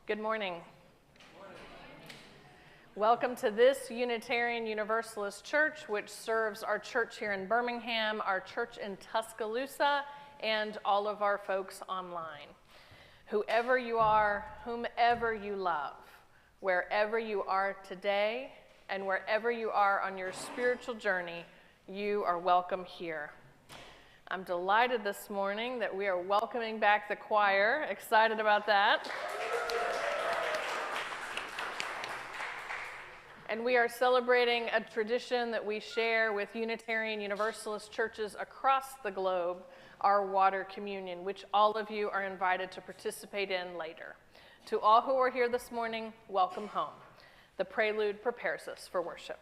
Good morning. Welcome to this Unitarian Universalist Church, which serves our church here in Birmingham, our church in Tuscaloosa, and all of our folks online. Whoever you are, whomever you love, wherever you are today, and wherever you are on your spiritual journey, you are welcome here. I'm delighted this morning that we are welcoming back the choir. Excited about that. And we are celebrating a tradition that we share with Unitarian Universalist churches across the globe, our water communion, which all of you are invited to participate in later. To all who are here this morning, welcome home. The prelude prepares us for worship.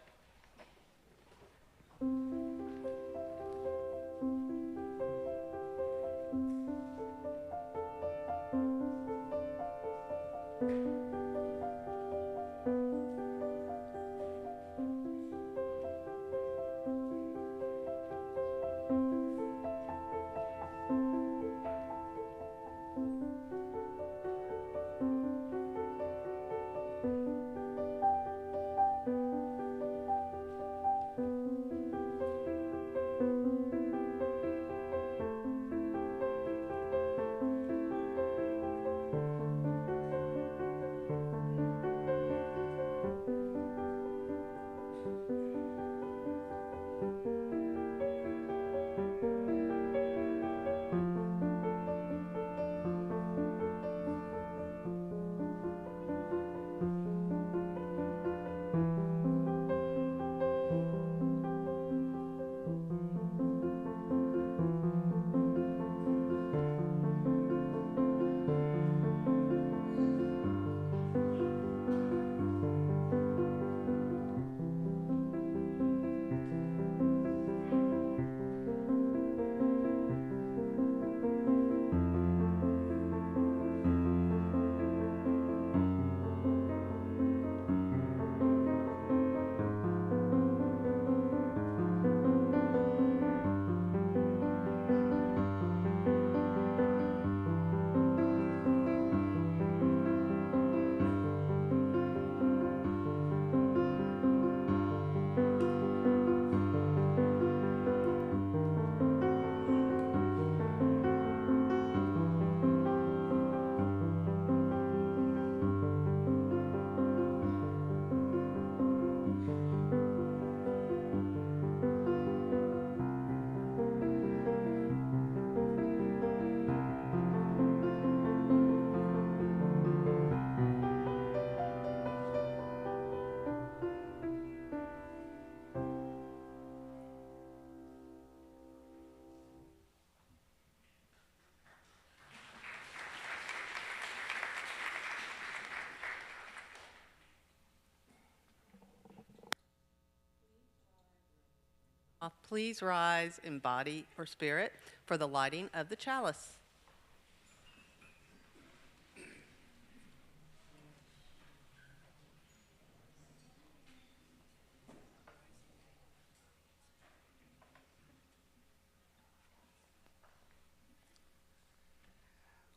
Please rise in body or spirit for the lighting of the chalice.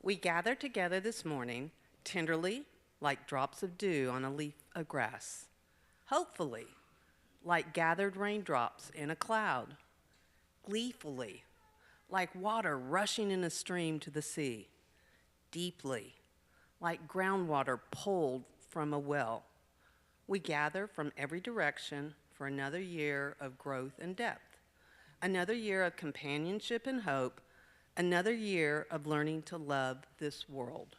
We gather together this morning tenderly like drops of dew on a leaf of grass, hopefully like gathered raindrops in a cloud, gleefully, like water rushing in a stream to the sea, deeply, like groundwater pulled from a well. We gather from every direction for another year of growth and depth, another year of companionship and hope, another year of learning to love this world.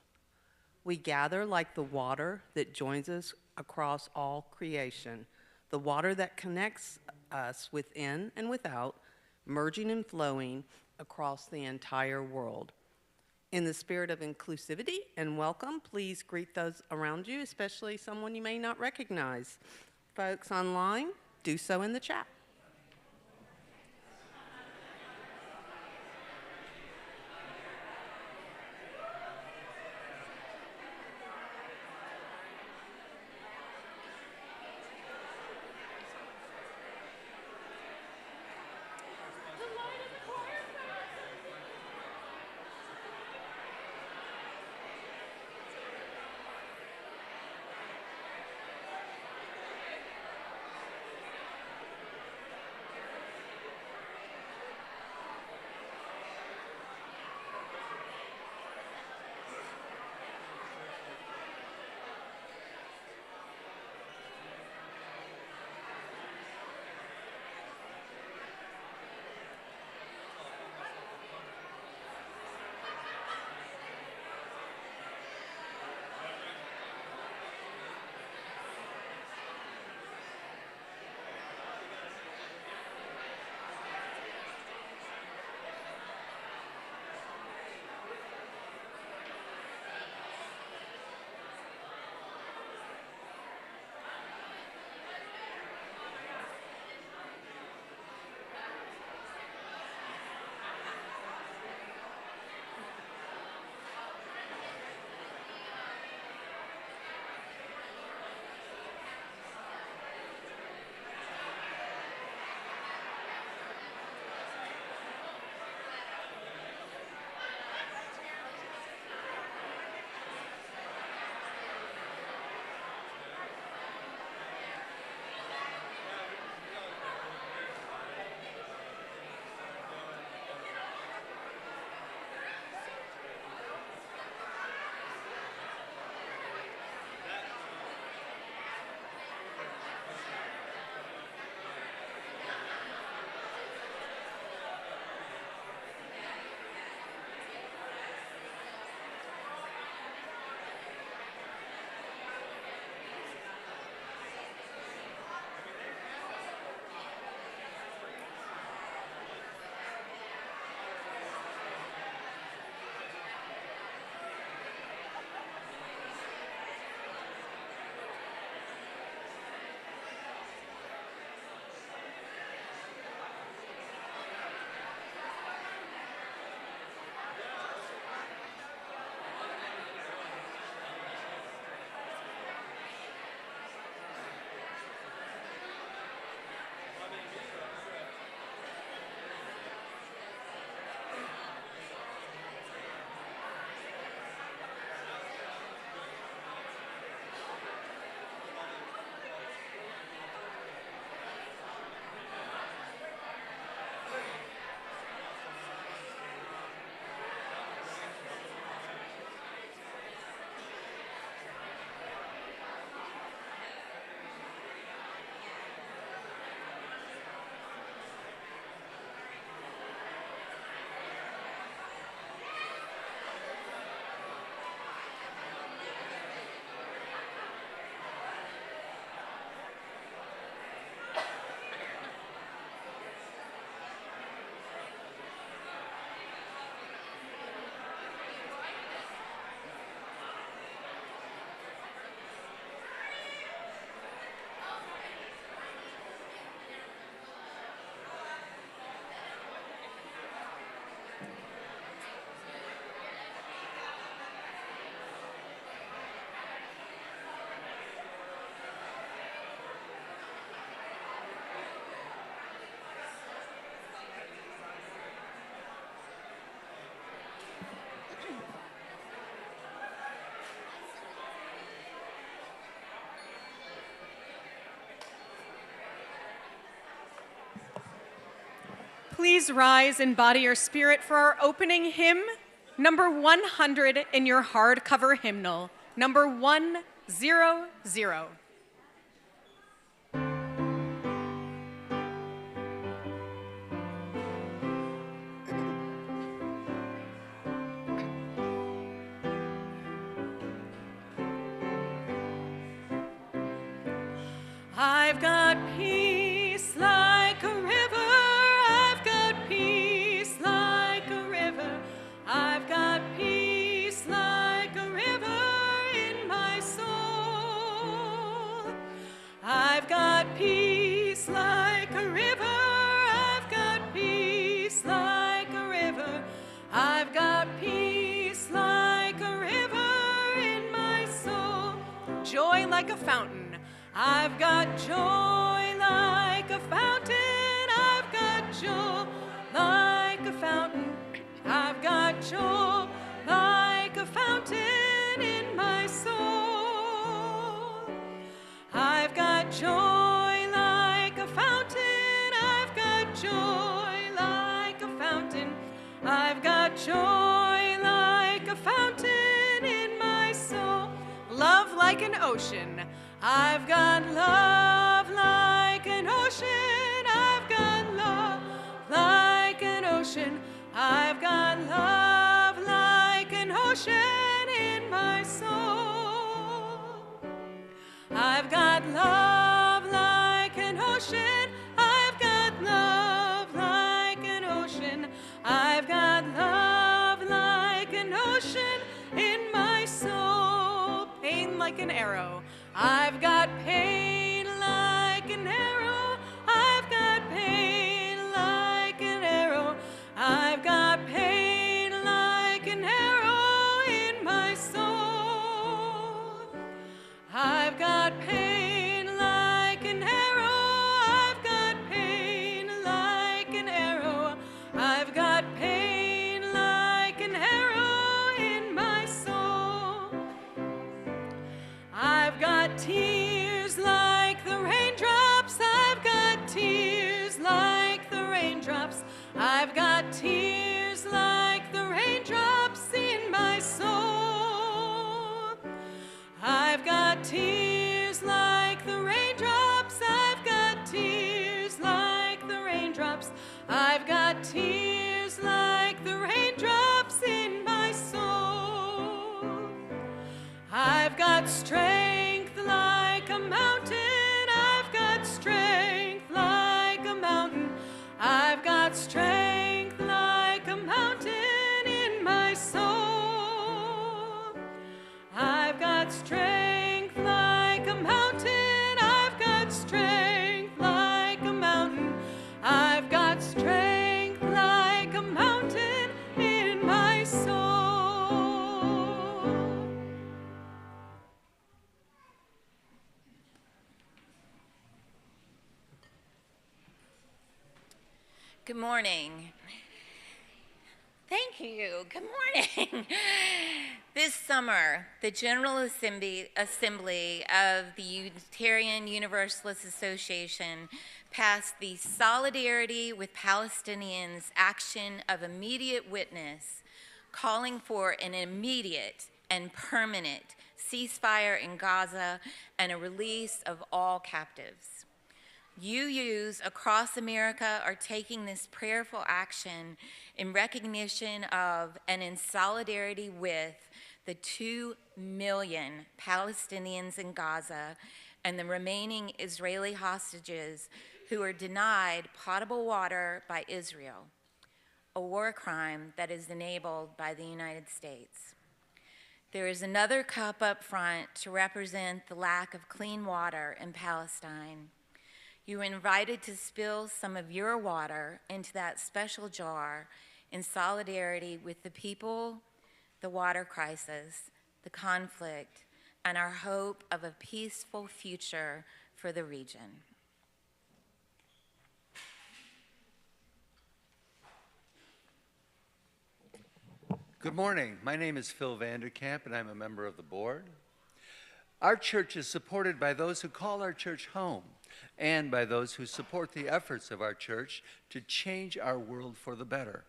We gather like the water that joins us across all creation, the water that connects us within and without, merging and flowing across the entire world. In the spirit of inclusivity and welcome, please greet those around you, especially someone you may not recognize. Folks online, do so in the chat. please rise in body or spirit for our opening hymn, number 100 in your hardcover hymnal, number 100. I've got peace like a river, I've got peace like a river, I've got peace like a river in my soul. I've got peace like a river, I've got peace like a river, I've got peace like a river in my soul. Joy like a fountain, I've got joy like a fountain, I've got joy like a fountain, I've got joy like a fountain in my soul. I've got joy like a fountain, I've got joy like a fountain, I've got joy like a fountain in my soul. Love like an ocean, I've got love like an ocean, I've got love like an ocean, I've got love like an ocean in my soul. I've got love like an ocean, I've got love like an ocean, I've got love like an ocean in my soul. Pain like an arrow, I've got pain like an arrow, I've got pain like an arrow, I've got pain like an arrow in my soul. I've got pain like an arrow, I've got pain like an arrow, I've got pain like an arrow in my soul. I've got tears like the raindrops, I've got tears like the raindrops, I've got tears like the raindrops in my soul. I've got tears like the raindrops, I've got tears like the raindrops, I've got tears like the raindrops in my soul. I've got strength like a mountain, I've got strength like a mountain, I've got strength like a mountain in my soul. I've got strength like a mountain, I've got strength like a mountain, I've got strength like a mountain in my soul. Good morning. Thank you. Good morning. This summer, the General Assembly of the Unitarian Universalist Association passed the Solidarity with Palestinians Action of Immediate Witness, calling for an immediate and permanent ceasefire in Gaza and a release of all captives. UUs across America are taking this prayerful action in recognition of and in solidarity with the 2 million Palestinians in Gaza and the remaining Israeli hostages who are denied potable water by Israel, a war crime that is enabled by the United States. There is another cup up front to represent the lack of clean water in Palestine. You are invited to spill some of your water into that special jar in solidarity with the people, the water crisis, the conflict, and our hope of a peaceful future for the region. Good morning. My name is Phil Vanderkamp, and I'm a member of the board. Our church is supported by those who call our church home. and by those who support the efforts of our church to change our world for the better.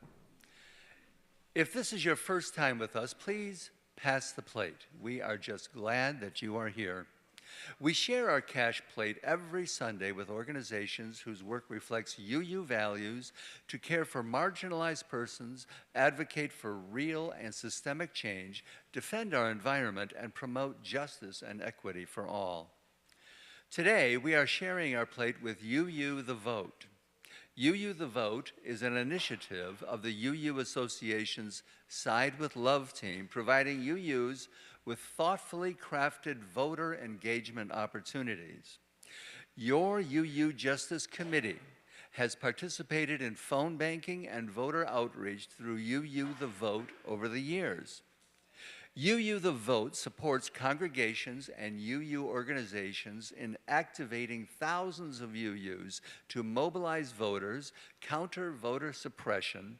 If this is your first time with us, please pass the plate. We are just glad that you are here. We share our cash plate every Sunday with organizations whose work reflects UU values to care for marginalized persons, advocate for real and systemic change, defend our environment, and promote justice and equity for all. Today, we are sharing our plate with UU the Vote. UU the Vote is an initiative of the UU Association's Side with Love team, providing UUs with thoughtfully crafted voter engagement opportunities. Your UU Justice Committee has participated in phone banking and voter outreach through UU the Vote over the years. UU the Vote supports congregations and UU organizations in activating thousands of UUs to mobilize voters, counter voter suppression,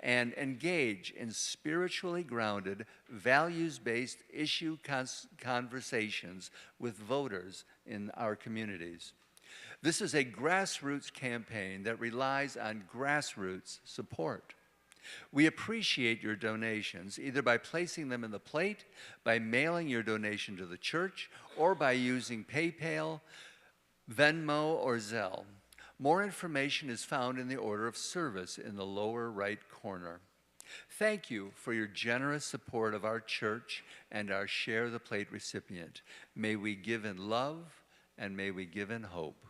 and engage in spiritually grounded, values-based issue conversations with voters in our communities. This is a grassroots campaign that relies on grassroots support. We appreciate your donations, either by placing them in the plate, by mailing your donation to the church, or by using PayPal, VENMO, or Zelle. More information is found in the order of service in the lower right corner. Thank you for your generous support of our church and our Share the Plate recipient. May we give in love and may we give in hope.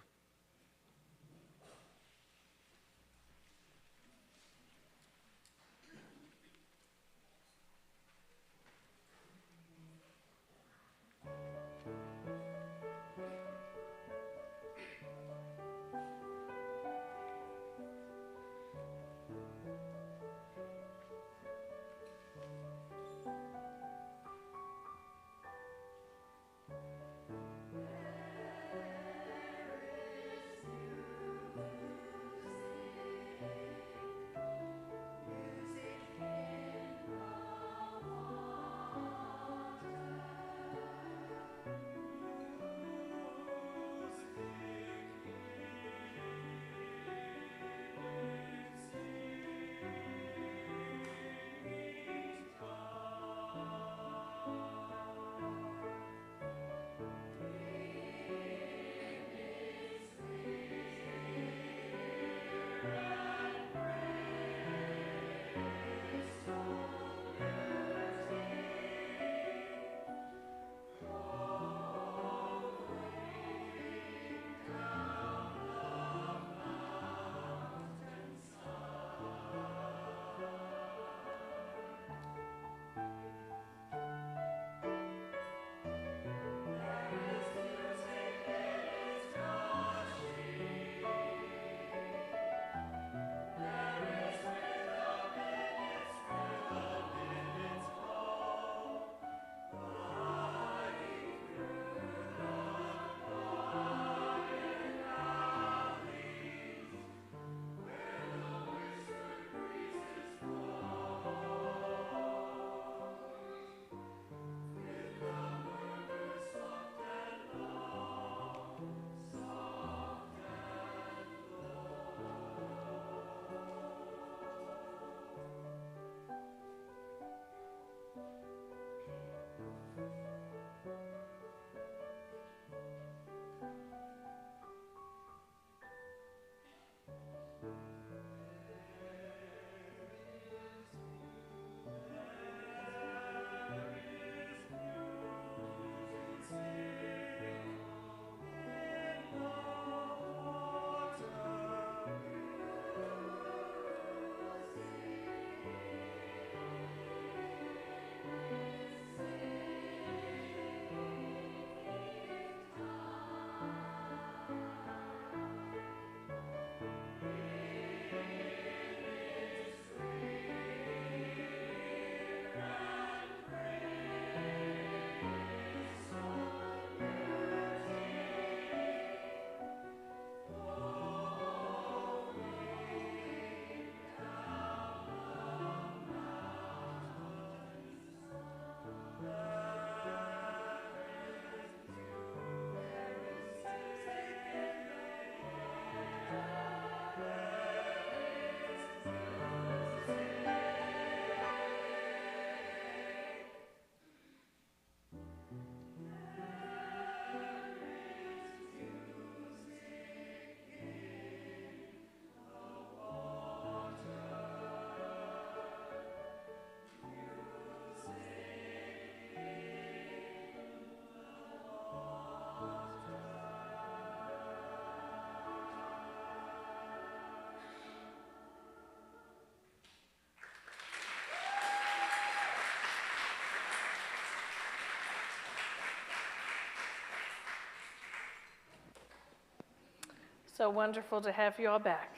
So wonderful to have you all back.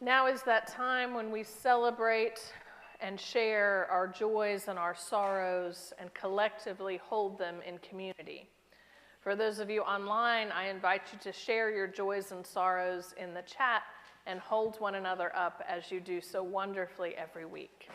Now is that time when we celebrate and share our joys and our sorrows and collectively hold them in community. For those of you online, I invite you to share your joys and sorrows in the chat and hold one another up as you do so wonderfully every week.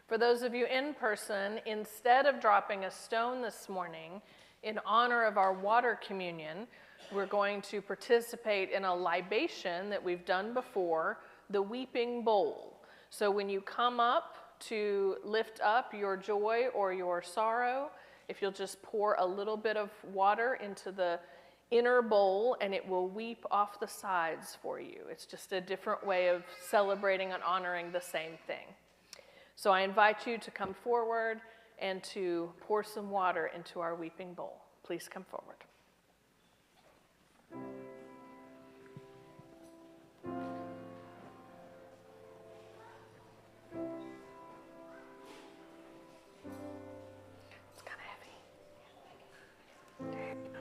For those of you in person, instead of dropping a stone this morning, in honor of our water communion, we're going to participate in a libation that we've done before, the weeping bowl. So when you come up to lift up your joy or your sorrow, if you'll just pour a little bit of water into the inner bowl and it will weep off the sides for you. It's just a different way of celebrating and honoring the same thing. So I invite you to come forward and to pour some water into our weeping bowl. Please come forward. It's kind of heavy. There you go.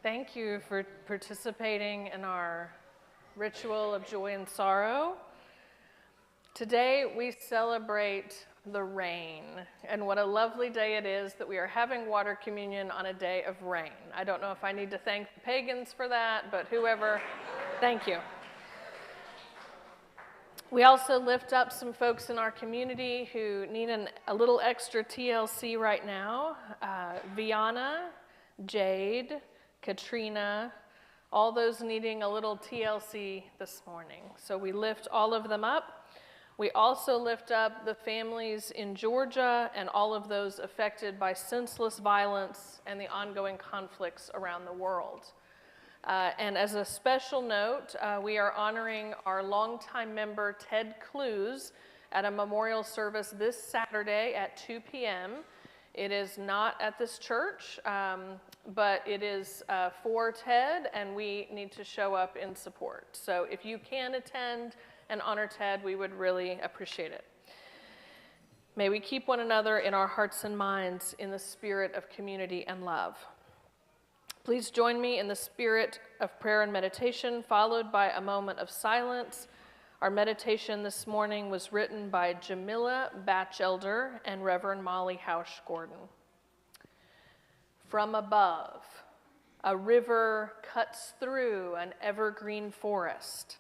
Thank you for participating in our ritual of joy and sorrow. Today we celebrate the rain, and what a lovely day it is that we are having water communion on a day of rain. I don't know if I need to thank the pagans for that, but whoever, thank you. We also lift up some folks in our community who need a little extra TLC right now. Viana, Jade, Katrina, all those needing a little TLC this morning. So we lift all of them up. We also lift up the families in Georgia and all of those affected by senseless violence and the ongoing conflicts around the world. And as a special note, we are honoring our longtime member Ted Clues at a memorial service this Saturday at 2 p.m. It is not at this church, but it is for Ted, and we need to show up in support. So if you can attend and honor Ted, we would really appreciate it. May we keep one another in our hearts and minds in the spirit of community and love. Please join me in the spirit of prayer and meditation, followed by a moment of silence. Our meditation this morning was written by Jamila Batchelder and Reverend Molly Hausch Gordon. From above, a river cuts through an evergreen forest.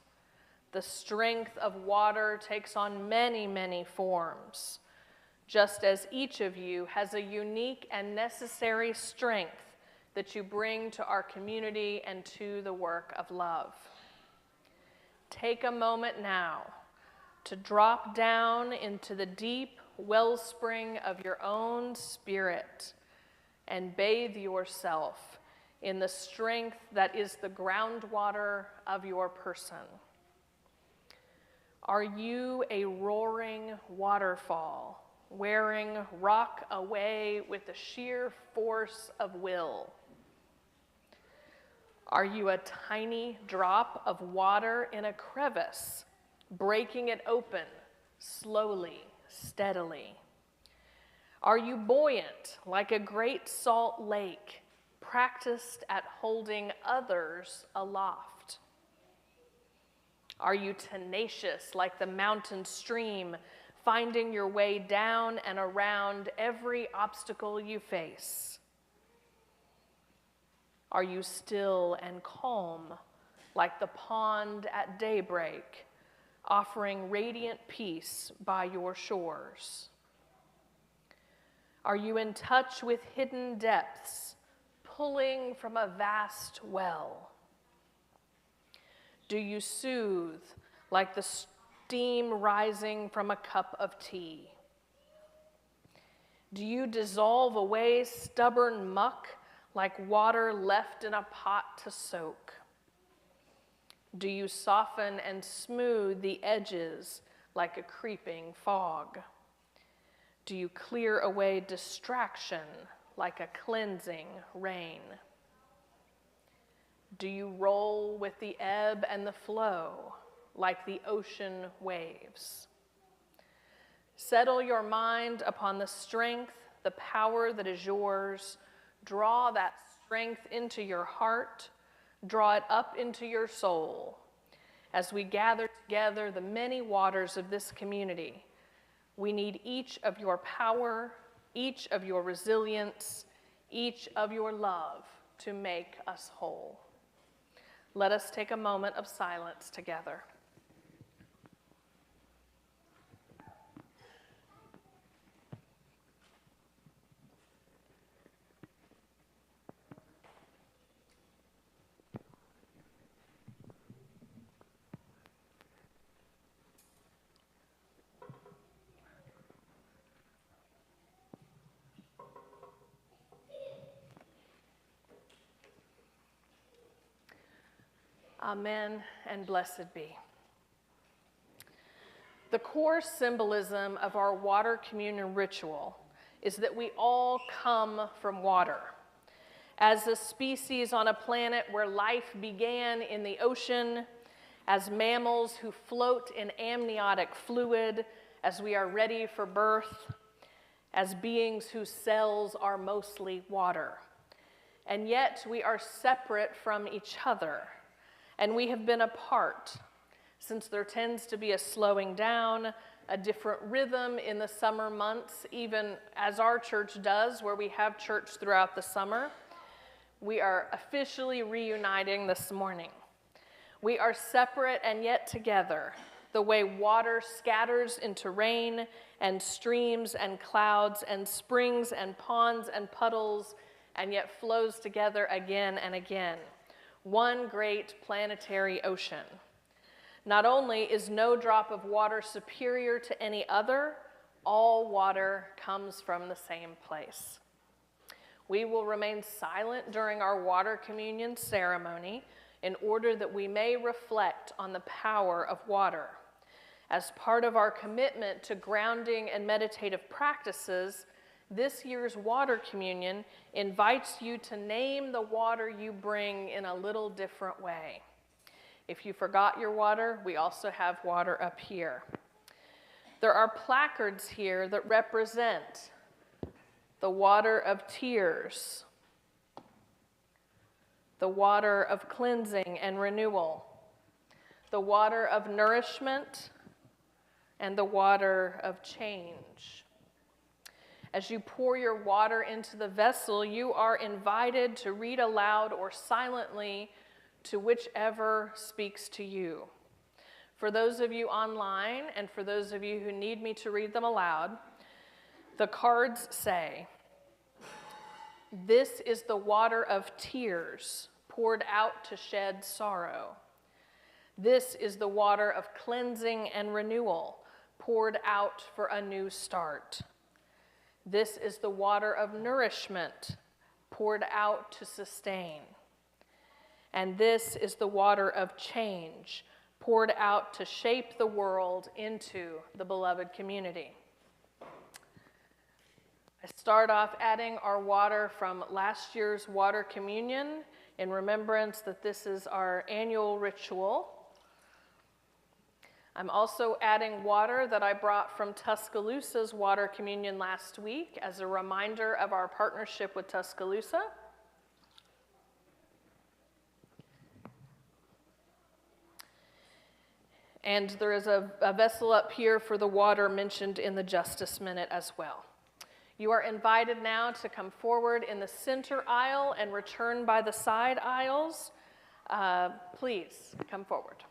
The strength of water takes on many, many forms, just as each of you has a unique and necessary strength that you bring to our community and to the work of love. Take a moment now to drop down into the deep wellspring of your own spirit and bathe yourself in the strength that is the groundwater of your person. Are you a roaring waterfall, wearing rock away with the sheer force of will? Are you a tiny drop of water in a crevice, breaking it open slowly, steadily? Are you buoyant like a great salt lake, practiced at holding others aloft? Are you tenacious like the mountain stream, finding your way down and around every obstacle you face? Are you still and calm like the pond at daybreak, offering radiant peace by your shores? Are you in touch with hidden depths, pulling from a vast well? Do you soothe like the steam rising from a cup of tea? Do you dissolve away stubborn muck like water left in a pot to soak? Do you soften and smooth the edges like a creeping fog? Do you clear away distraction like a cleansing rain? Do you roll with the ebb and the flow like the ocean waves? Settle your mind upon the strength, the power that is yours. Draw that strength into your heart. Draw it up into your soul. As we gather together the many waters of this community, we need each of your power, each of your resilience, each of your love to make us whole. Let us take a moment of silence together. Amen and blessed be. The core symbolism of our water communion ritual is that we all come from water. As a species on a planet where life began in the ocean, as mammals who float in amniotic fluid as we are ready for birth, as beings whose cells are mostly water. and yet we are separate from each other, and we have been apart since there tends to be a slowing down, a different rhythm in the summer months, even as our church does, where we have church throughout the summer. We are officially reuniting this morning. We are separate and yet together, the way water scatters into rain and streams and clouds and springs and ponds and puddles, and yet flows together again and again. One great planetary ocean. Not only is no drop of water superior to any other, all water comes from the same place. We will remain silent during our water communion ceremony in order that we may reflect on the power of water. As part of our commitment to grounding and meditative practices, this year's water communion invites you to name the water you bring in a little different way. If you forgot your water, we also have water up here. There are placards here that represent the water of tears, the water of cleansing and renewal, the water of nourishment, and the water of change. As you pour your water into the vessel, you are invited to read aloud or silently to whichever speaks to you. For those of you online, and for those of you who need me to read them aloud, the cards say, "This is the water of tears poured out to shed sorrow. This is the water of cleansing and renewal poured out for a new start. This is the water of nourishment poured out to sustain. And this is the water of change poured out to shape the world into the beloved community." I start off adding our water from last year's water communion in remembrance that this is our annual ritual. I'm also adding water that I brought from Tuscaloosa's water communion last week as a reminder of our partnership with Tuscaloosa. And there is a vessel up here for the water mentioned in the Justice Minute as well. You are invited now to come forward in the center aisle and return by the side aisles. Please come forward.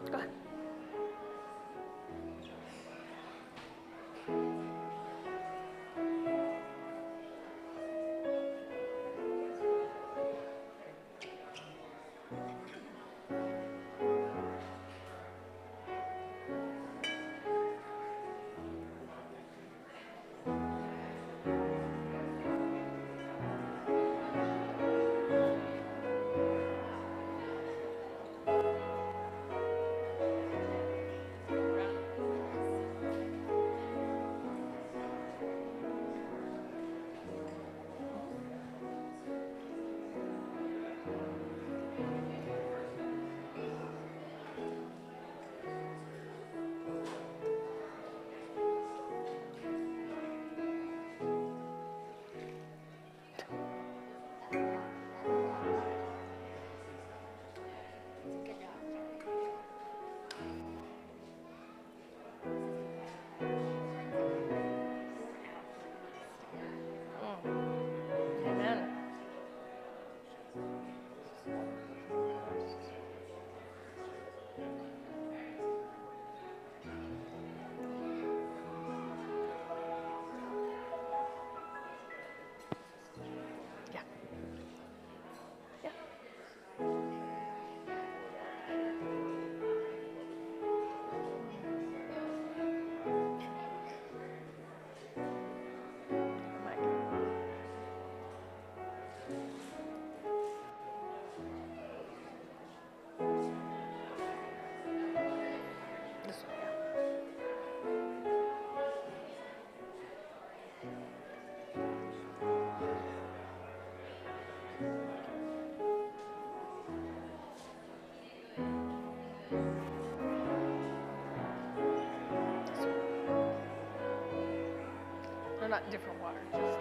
Go ahead. No, not different water, just.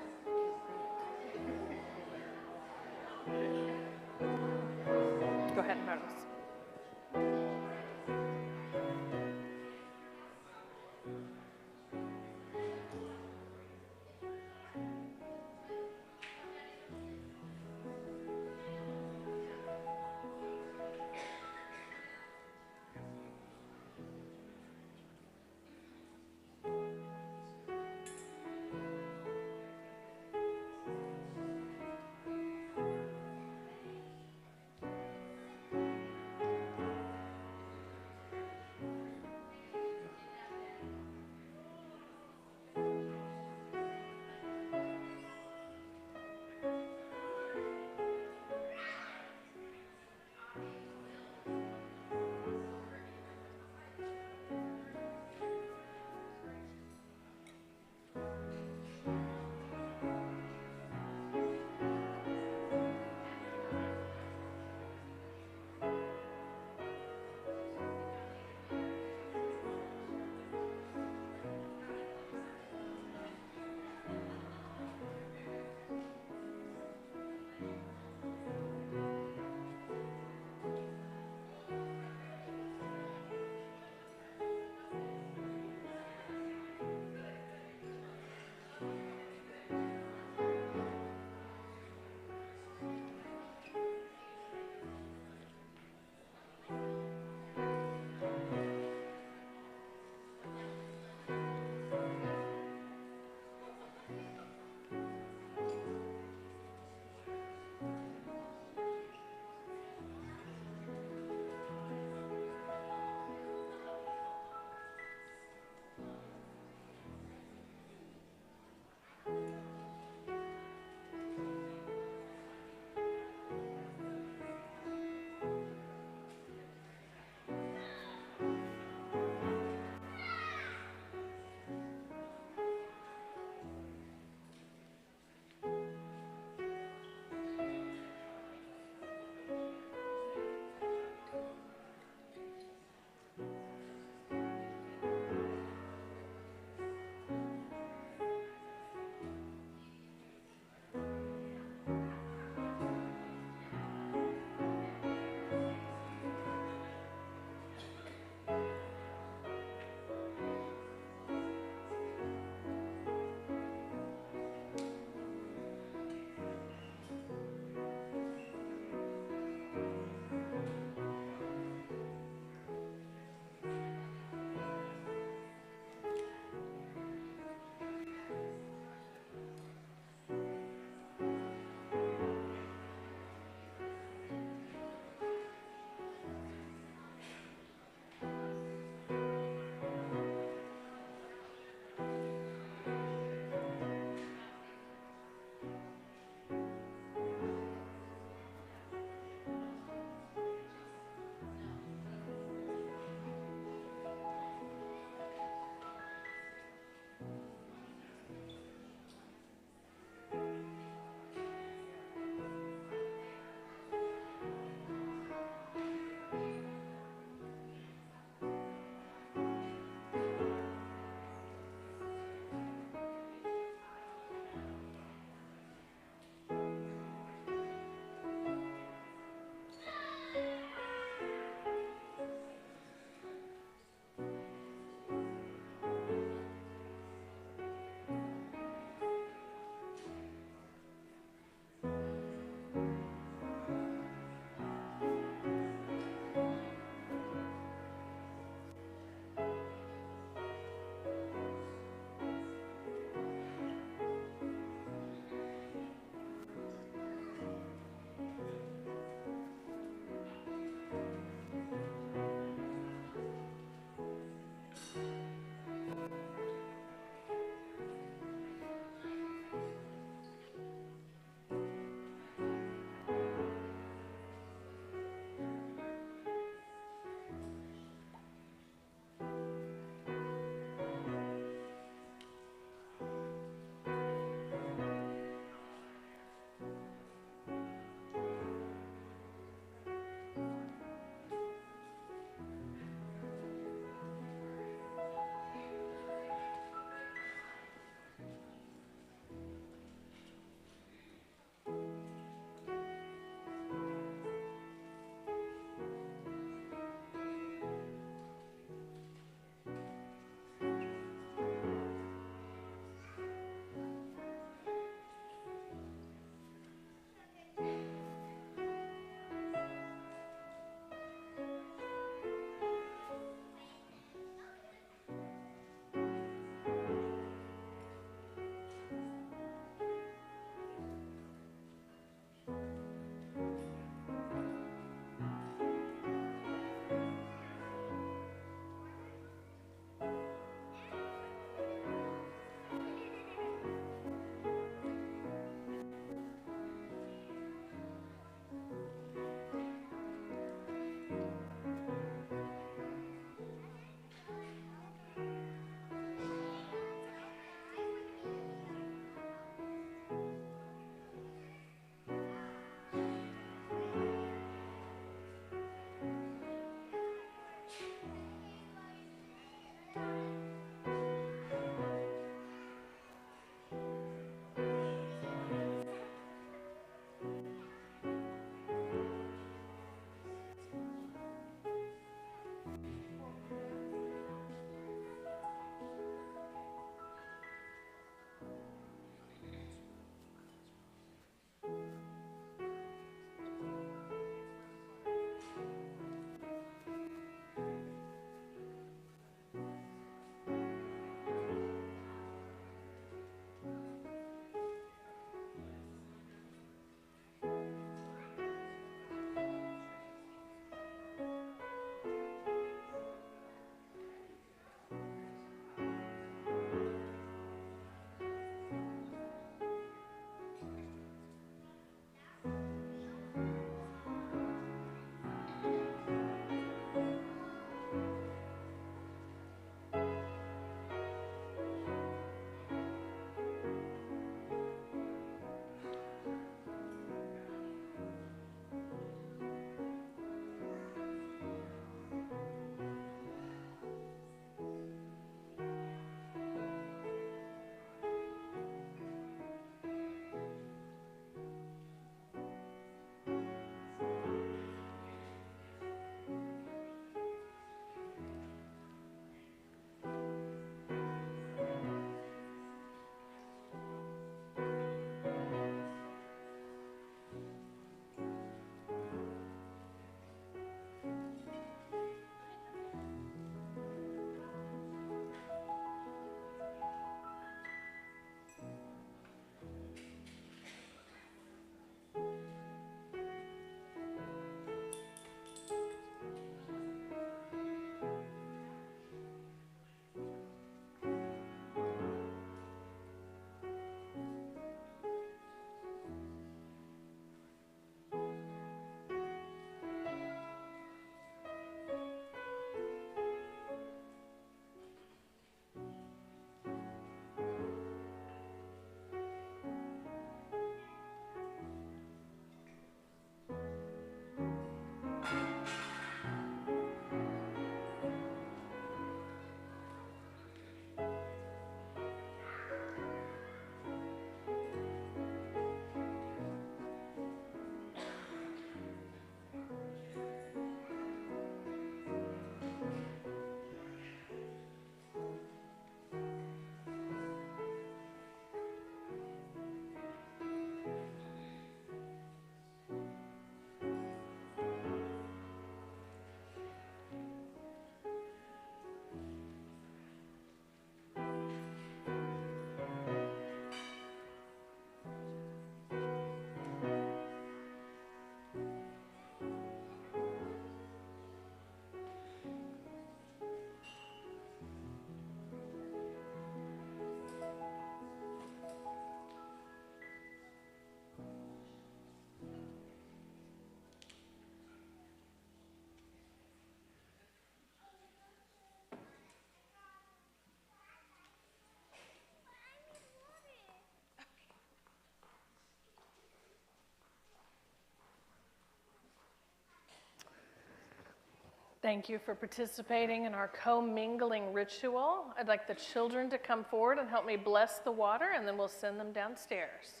Thank you for participating in our co-mingling ritual. I'd like the children to come forward and help me bless the water, and then we'll send them downstairs.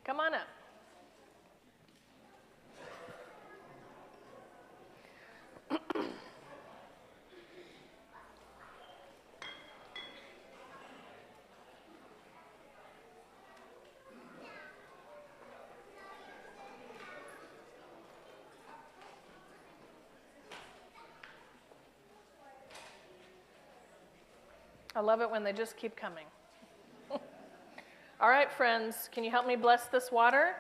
Come on up. I love it when they just keep coming. All right, friends, can you help me bless this water?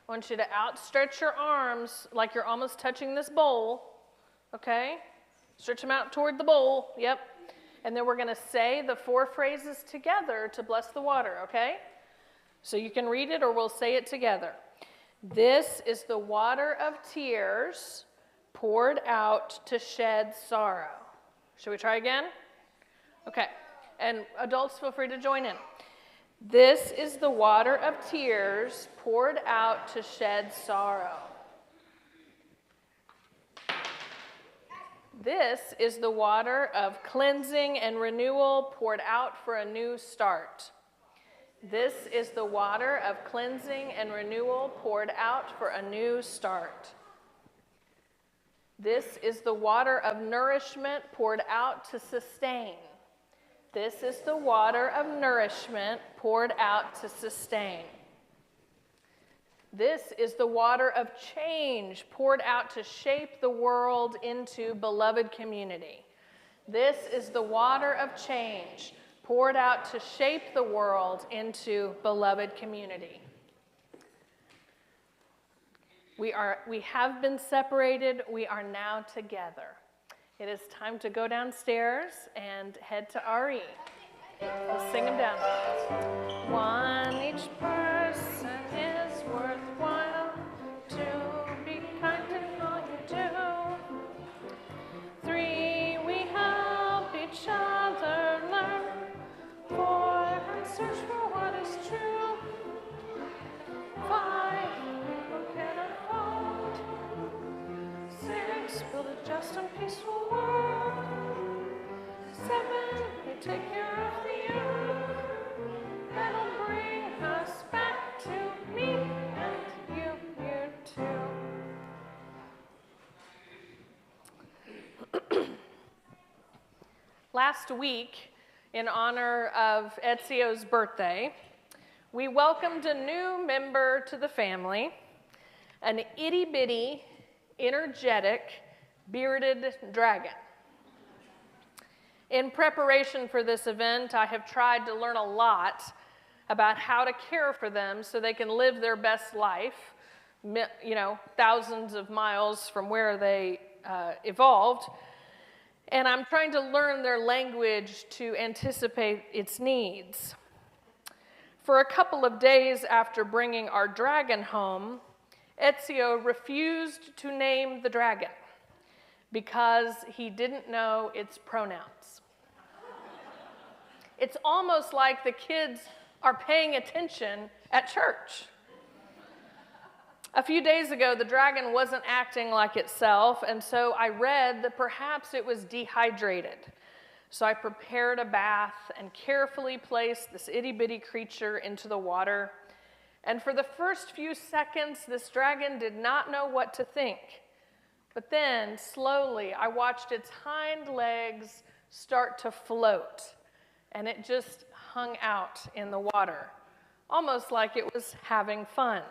I want you to outstretch your arms like you're almost touching this bowl, okay? Stretch them out toward the bowl, yep. And then we're gonna say the 4 phrases together to bless the water, okay? So you can read it or we'll say it together. This is the water of tears poured out to shed sorrow. Should we try again? Okay, and adults, feel free to join in. This is the water of tears poured out to shed sorrow. This is the water of cleansing and renewal poured out for a new start. This is the water of cleansing and renewal poured out for a new start. This is the water of nourishment poured out to sustain. This is the water of nourishment poured out to sustain. This is the water of change poured out to shape the world into beloved community. This is the water of change poured out to shape the world into beloved community. We have been separated, we are now together. It is time to go downstairs and head to RE. We'll sing them down. 1, each person is worthwhile. 2, be kind in all you do. 3, we help each other learn. 4, and search for what is true. 5, we look at our fold. 6, build a just and peaceful world. 7, we take care of the earth. That'll bring us back to me and you too. Last week, in honor of Ezio's birthday, we welcomed a new member to the family, an itty-bitty, energetic, bearded dragon. In preparation for this event, I have tried to learn a lot about how to care for them so they can live their best life, thousands of miles from where they evolved. And I'm trying to learn their language to anticipate its needs. For a couple of days after bringing our dragon home, Ezio refused to name the dragon because he didn't know its pronouns. It's almost like the kids are paying attention at church. A few days ago, the dragon wasn't acting like itself, and so I read that perhaps it was dehydrated. So I prepared a bath and carefully placed this itty-bitty creature into the water. And for the first few seconds, this dragon did not know what to think. But then, slowly, I watched its hind legs start to float, and it just hung out in the water, almost like it was having fun.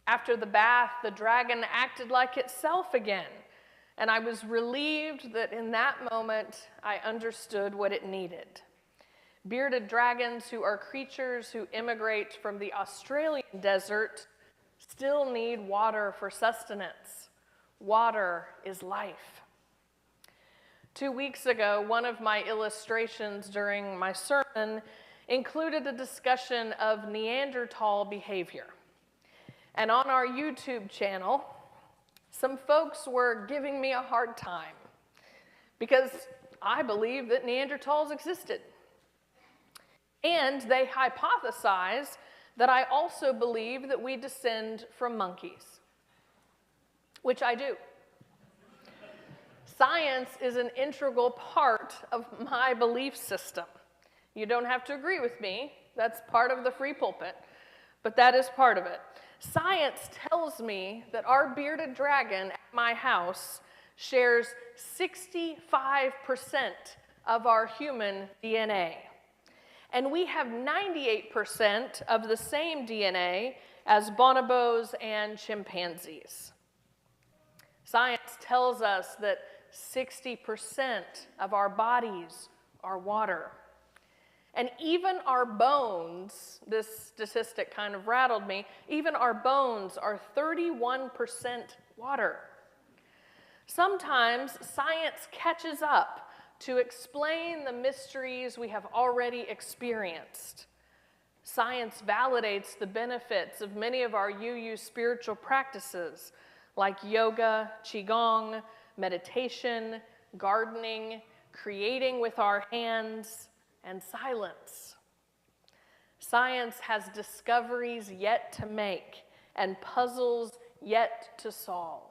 After the bath, the dragon acted like itself again, and I was relieved that in that moment, I understood what it needed. Bearded dragons, who are creatures who immigrate from the Australian desert, still need water for sustenance. Water is life. 2 weeks ago, one of my illustrations during my sermon included a discussion of Neanderthal behavior. And on our YouTube channel, some folks were giving me a hard time because I believe that Neanderthals existed. And they hypothesized that I also believe that we descend from monkeys, which I do. Science is an integral part of my belief system. You don't have to agree with me. That's part of the free pulpit, but that is part of it. Science tells me that our bearded dragon at my house shares 65% of our human DNA. And we have 98% of the same DNA as bonobos and chimpanzees. Science tells us that 60% of our bodies are water. And even our bones, this statistic kind of rattled me, even our bones are 31% water. Sometimes science catches up to explain the mysteries we have already experienced. Science validates the benefits of many of our UU spiritual practices, like yoga, qigong, meditation, gardening, creating with our hands, and silence. Science has discoveries yet to make and puzzles yet to solve.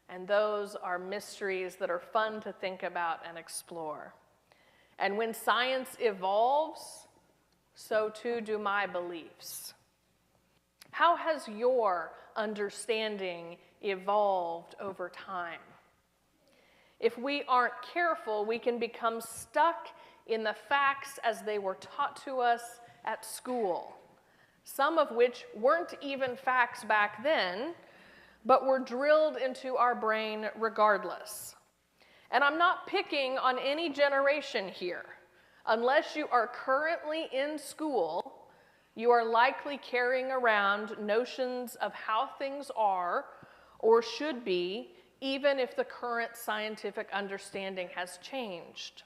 And those are mysteries that are fun to think about and explore. And when science evolves, so too do my beliefs. How has your understanding evolved over time? If we aren't careful, we can become stuck in the facts as they were taught to us at school, some of which weren't even facts back then, but were drilled into our brain regardless. And I'm not picking on any generation here. Unless you are currently in school, you are likely carrying around notions of how things are or should be, even if the current scientific understanding has changed.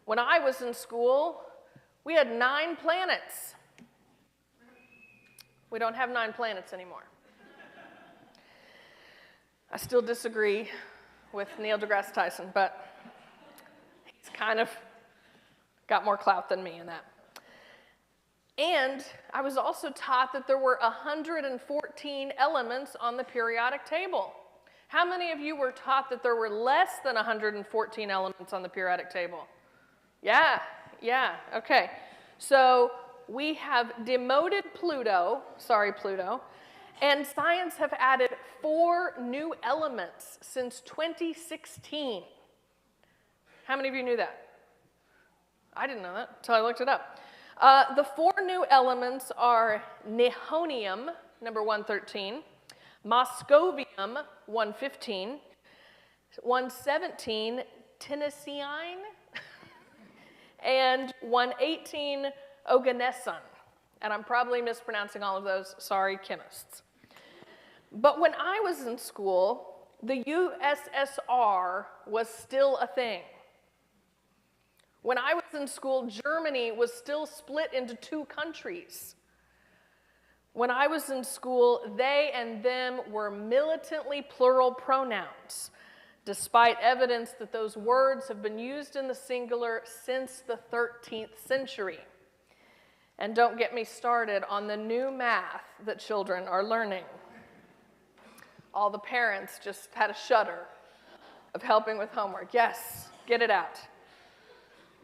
When I was in school, we had 9 planets. We don't have 9 planets anymore. I still disagree with Neil deGrasse Tyson, but he's kind of got more clout than me in that. And I was also taught that there were 114 elements on the periodic table. How many of you were taught that there were less than 114 elements on the periodic table? Yeah, okay. So we have demoted Pluto, and science have added 4 new elements since 2016. How many of you knew that? I didn't know that until I looked it up. The 4 new elements are nihonium, number 113, moscovium, 115, 117, tennessine, and 118, oganesson. And I'm probably mispronouncing all of those. Sorry, chemists. But when I was in school, the USSR was still a thing. When I was in school, Germany was still split into 2 countries. When I was in school, they and them were militantly plural pronouns, despite evidence that those words have been used in the singular since the 13th century. And don't get me started on the new math that children are learning. All the parents just had a shudder of helping with homework. Yes, get it out.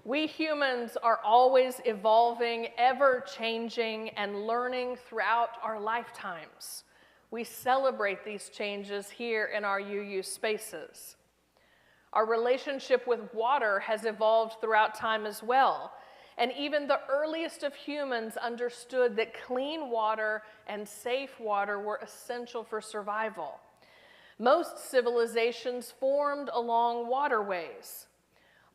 We humans are always evolving, ever changing, and learning throughout our lifetimes. We celebrate these changes here in our UU spaces. Our relationship with water has evolved throughout time as well. And even the earliest of humans understood that clean water and safe water were essential for survival. Most civilizations formed along waterways.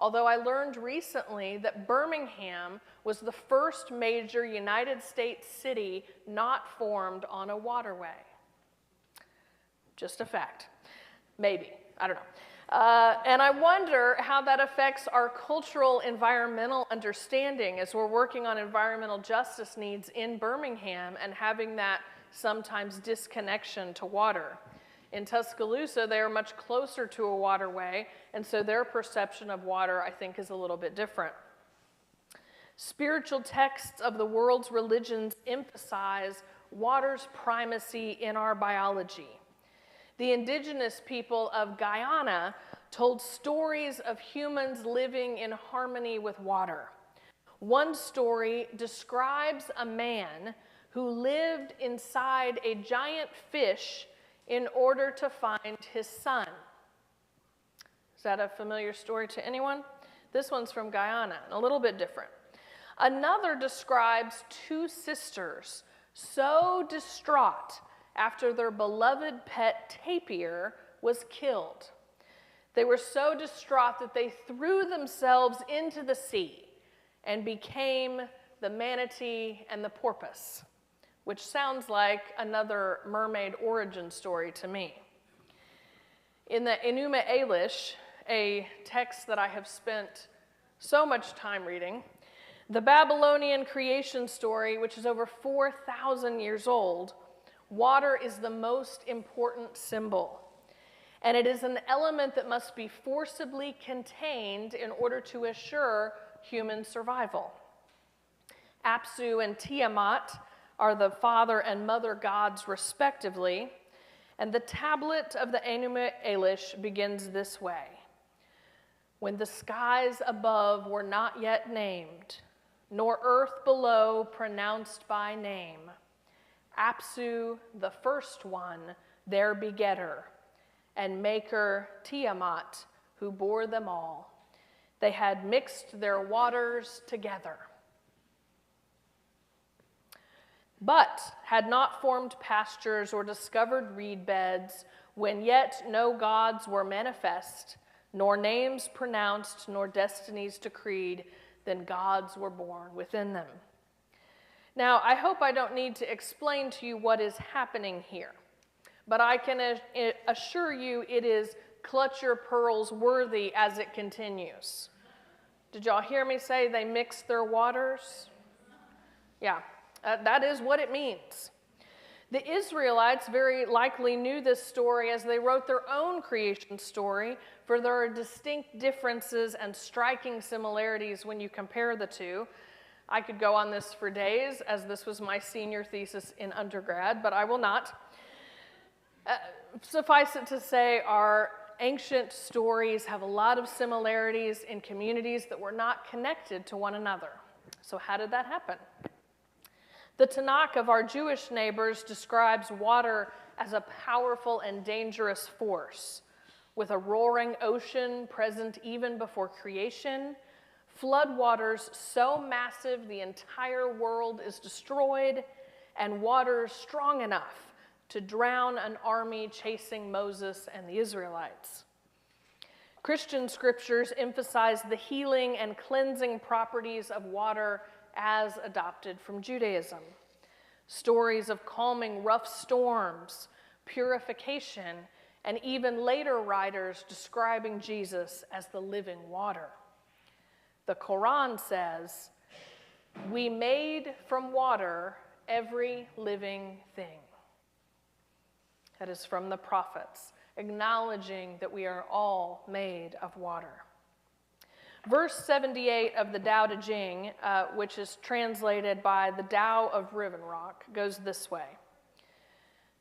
Although I learned recently that Birmingham was the first major United States city not formed on a waterway. Just a fact. Maybe. I don't know. And I wonder how that affects our cultural environmental understanding as we're working on environmental justice needs in Birmingham and having that sometimes disconnection to water. In Tuscaloosa, they are much closer to a waterway, and so their perception of water, I think, is a little bit different. Spiritual texts of the world's religions emphasize water's primacy in our biology. The indigenous people of Guyana told stories of humans living in harmony with water. One story describes a man who lived inside a giant fish in order to find his son. Is that a familiar story to anyone? This one's from Guyana, and a little bit different. Another describes two sisters so distraught after their beloved pet tapir was killed. They were so distraught that they threw themselves into the sea and became the manatee and the porpoise, which sounds like another mermaid origin story to me. In the Enuma Elish, a text that I have spent so much time reading, the Babylonian creation story, which is over 4,000 years old, water is the most important symbol. And it is an element that must be forcibly contained in order to assure human survival. Apsu and Tiamat are the father and mother gods respectively, and the tablet of the Enuma Elish begins this way. When the skies above were not yet named, nor earth below pronounced by name, Apsu, the first one, their begetter, and maker Tiamat, who bore them all, they had mixed their waters together, but had not formed pastures or discovered reed beds, when yet no gods were manifest, nor names pronounced, nor destinies decreed, then gods were born within them. Now, I hope I don't need to explain to you what is happening here, but I can assure you it is clutch your pearls worthy as it continues. Did y'all hear me say they mixed their waters? Yeah, that is what it means. The Israelites very likely knew this story as they wrote their own creation story, for there are distinct differences and striking similarities when you compare the two. I could go on this for days, as this was my senior thesis in undergrad, but I will not. Suffice it to say, our ancient stories have a lot of similarities in communities that were not connected to one another. So how did that happen? The Tanakh of our Jewish neighbors describes water as a powerful and dangerous force, with a roaring ocean present even before creation, floodwaters so massive the entire world is destroyed, and waters strong enough to drown an army chasing Moses and the Israelites. Christian scriptures emphasize the healing and cleansing properties of water as adopted from Judaism. Stories of calming rough storms, purification, and even later writers describing Jesus as the living water. The Quran says, "We made from water every living thing." That is from the prophets, acknowledging that we are all made of water. Verse 78 of the Tao Te Ching, which is translated by the Tao of Riven Rock, goes this way.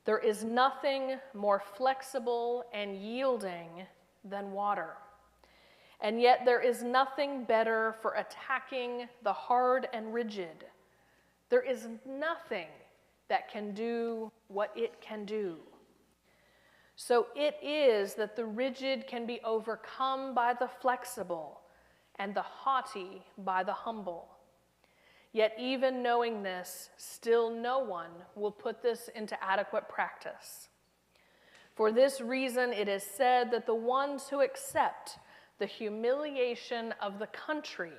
There is nothing more flexible and yielding than water, and yet there is nothing better for attacking the hard and rigid. There is nothing that can do what it can do. So it is that the rigid can be overcome by the flexible, and the haughty by the humble. Yet even knowing this, still no one will put this into adequate practice. For this reason, it is said that the ones who accept the humiliation of the country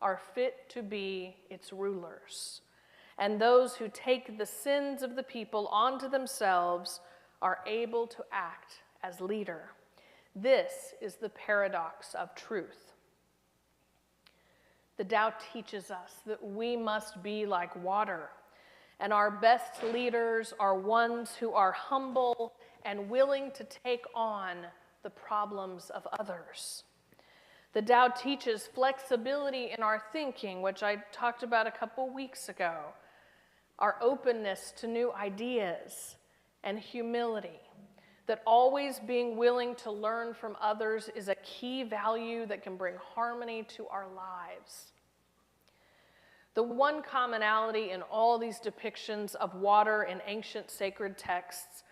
are fit to be its rulers, and those who take the sins of the people onto themselves are able to act as leader. This is the paradox of truth. The Tao teaches us that we must be like water, and our best leaders are ones who are humble and willing to take on the problems of others. The Tao teaches flexibility in our thinking, which I talked about a couple weeks ago, our openness to new ideas, and humility. that always being willing to learn from others is a key value that can bring harmony to our lives. The one commonality in all these depictions of water in ancient sacred texts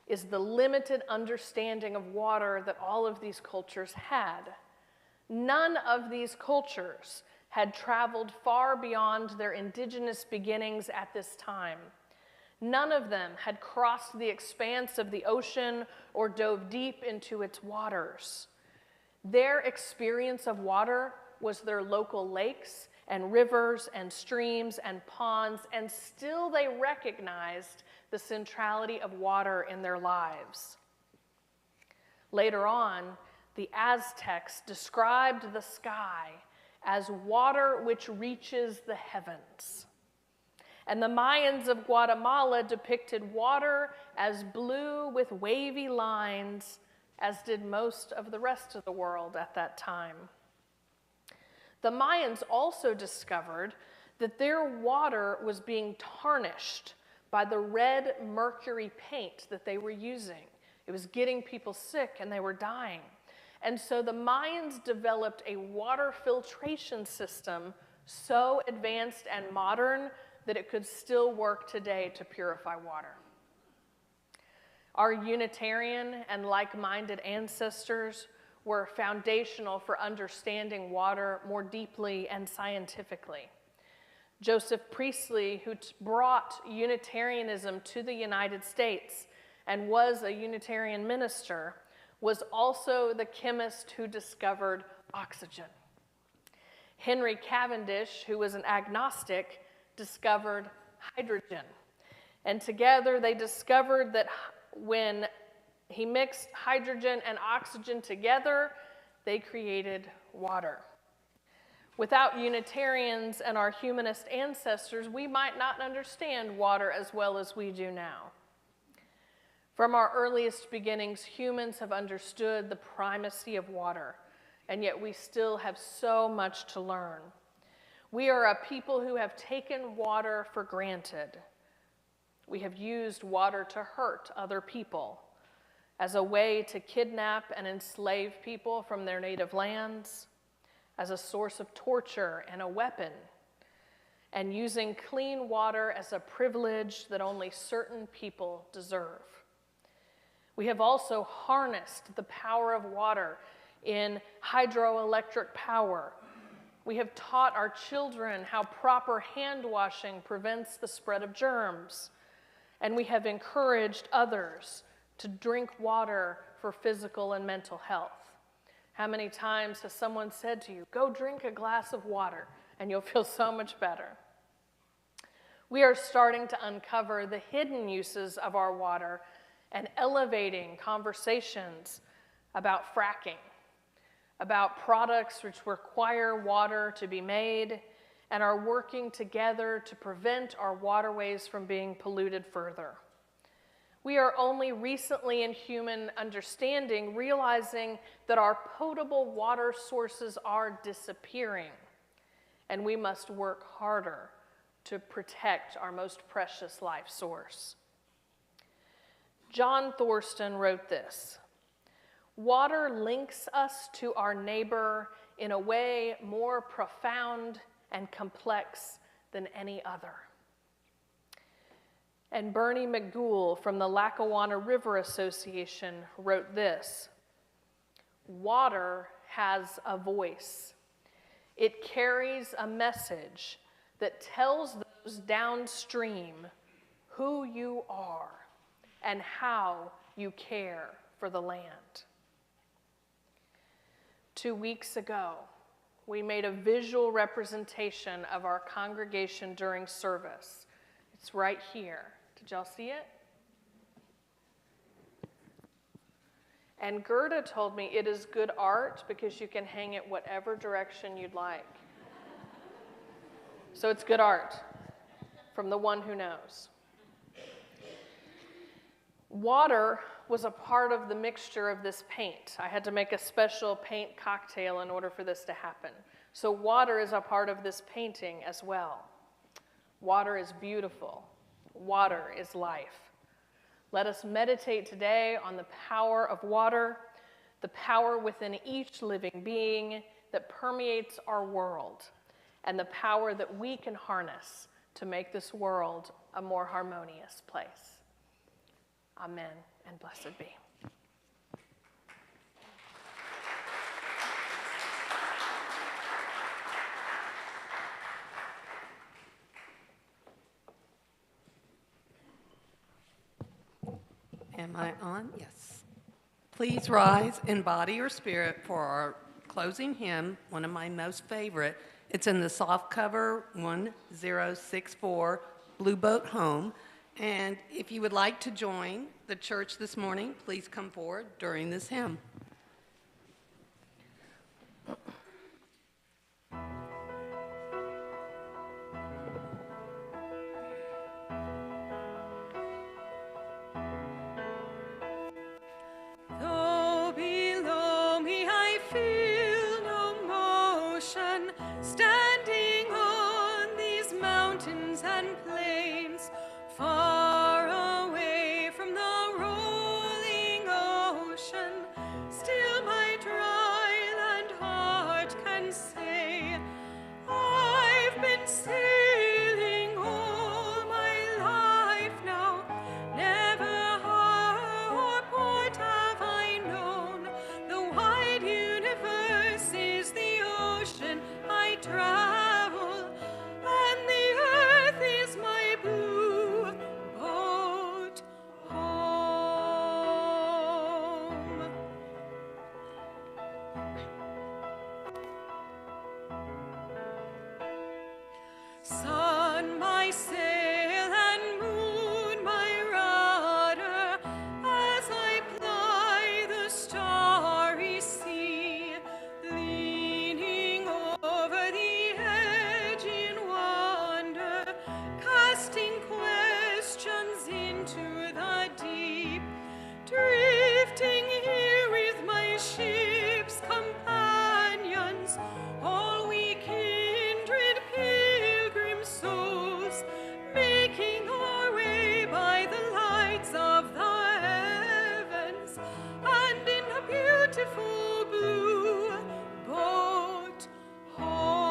is the limited understanding of water that all of these cultures had. None of these cultures had traveled far beyond their indigenous beginnings at this time. None of them had crossed the expanse of the ocean or dove deep into its waters. Their experience of water was their local lakes and rivers and streams and ponds, and still they recognized the centrality of water in their lives. Later on, the Aztecs described the sky as water which reaches the heavens. And the Mayans of Guatemala depicted water as blue with wavy lines, as did most of the rest of the world at that time. The Mayans also discovered that their water was being tarnished by the red mercury paint that they were using. It was getting people sick and they were dying. And so the Mayans developed a water filtration system so advanced and modern that it could still work today to purify water. Our Unitarian and like-minded ancestors were foundational for understanding water more deeply and scientifically. Joseph Priestley, who brought Unitarianism to the United States and was a Unitarian minister, was also the chemist who discovered oxygen. Henry Cavendish, who was an agnostic, discovered hydrogen. And together they discovered that when he mixed hydrogen and oxygen together, they created water. Without Unitarians and our humanist ancestors, we might not understand water as well as we do now. From our earliest beginnings, humans have understood the primacy of water, and yet we still have so much to learn. We are a people who have taken water for granted. We have used water to hurt other people, as a way to kidnap and enslave people from their native lands, as a source of torture and a weapon, and using clean water as a privilege that only certain people deserve. We have also harnessed the power of water in hydroelectric power. We have taught our children how proper hand washing prevents the spread of germs, and we have encouraged others to drink water for physical and mental health. How many times has someone said to you, go drink a glass of water and you'll feel so much better? We are starting to uncover the hidden uses of our water and elevating conversations about fracking, about products which require water to be made, and are working together to prevent our waterways from being polluted further. We are only recently in human understanding realizing that our potable water sources are disappearing, and we must work harder to protect our most precious life source. John Thorsten wrote this: "Water links us to our neighbor in a way more profound and complex than any other." And Bernie McGould from the Lackawanna River Association wrote this: "Water has a voice. It carries a message that tells those downstream who you are and how you care for the land." 2 weeks ago, we made a visual representation of our congregation during service. It's right here. Did y'all see it? And Gerda told me it is good art because you can hang it whatever direction you'd like. So it's good art from the one who knows. Water was a part of the mixture of this paint. I had to make a special paint cocktail in order for this to happen. So water is a part of this painting as well. Water is beautiful. Water is life. Let us meditate today on the power of water, the power within each living being that permeates our world, and the power that we can harness to make this world a more harmonious place. Amen, and blessed be. Am I on? Yes. Please rise in body or spirit for our closing hymn, one of my most favorite. It's in the soft cover 1064, Blue Boat Home. And if you would like to join the church this morning, please come forward during this hymn. Though below me I feel no motion, standing on these mountains and plains, far away from the rolling ocean, still my dry land heart can say, I've been sailing all my life now, never harbor or port have I known. The wide universe is the ocean I travel, and the earth is my blue boat home. Sun, my sail, and moon, my rudder, as I ply the starry sea, leaning over the edge in wonder, casting questions into the deep, drifting here with my ship's companions, all we kindred pilgrim souls, making our way by the lights of the heavens, and in a beautiful blue boat home.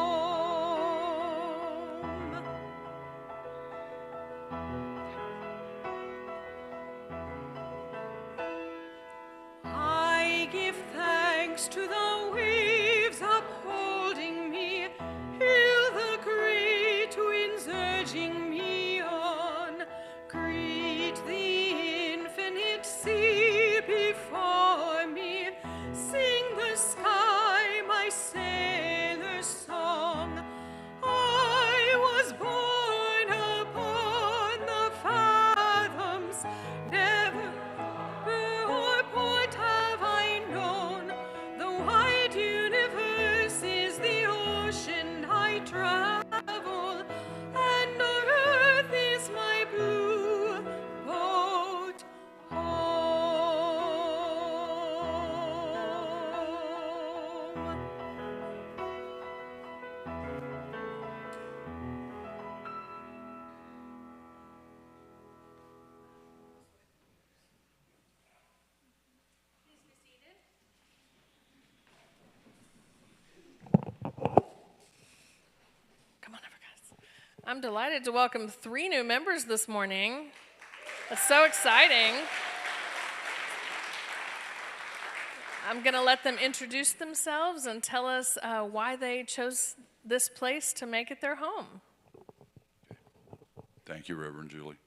I give thanks to the waves upholding me, hail the great winds urging me on, greet the infinite sea before me, sing the sky my sailor's song. I was born upon the fathoms, never or port have I known. The wide universe is the ocean I travel, and our earth is my blue boat home. Come on over, guys. I'm delighted to welcome 3 new members this morning. That's so exciting. I'm going to let them introduce themselves and tell us why they chose this place to make it their home. Thank you, Reverend Julie.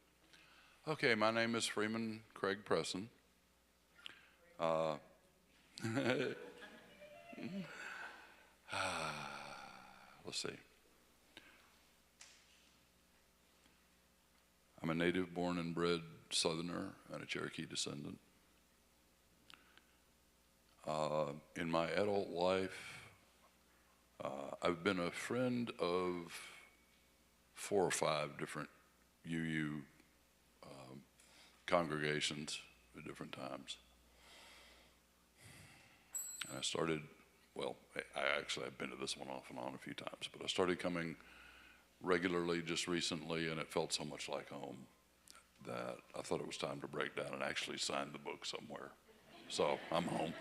Okay, my name is Freeman Craig Presson. Let's see. I'm a native born and bred Southerner and a Cherokee descendant. In my adult life, I've been a friend of 4 or 5 different UU congregations at different times. And I started, well, I've been to this one off and on a few times, but I started coming regularly just recently, and it felt so much like home. that I thought it was time to break down and actually sign the book somewhere. So I'm home.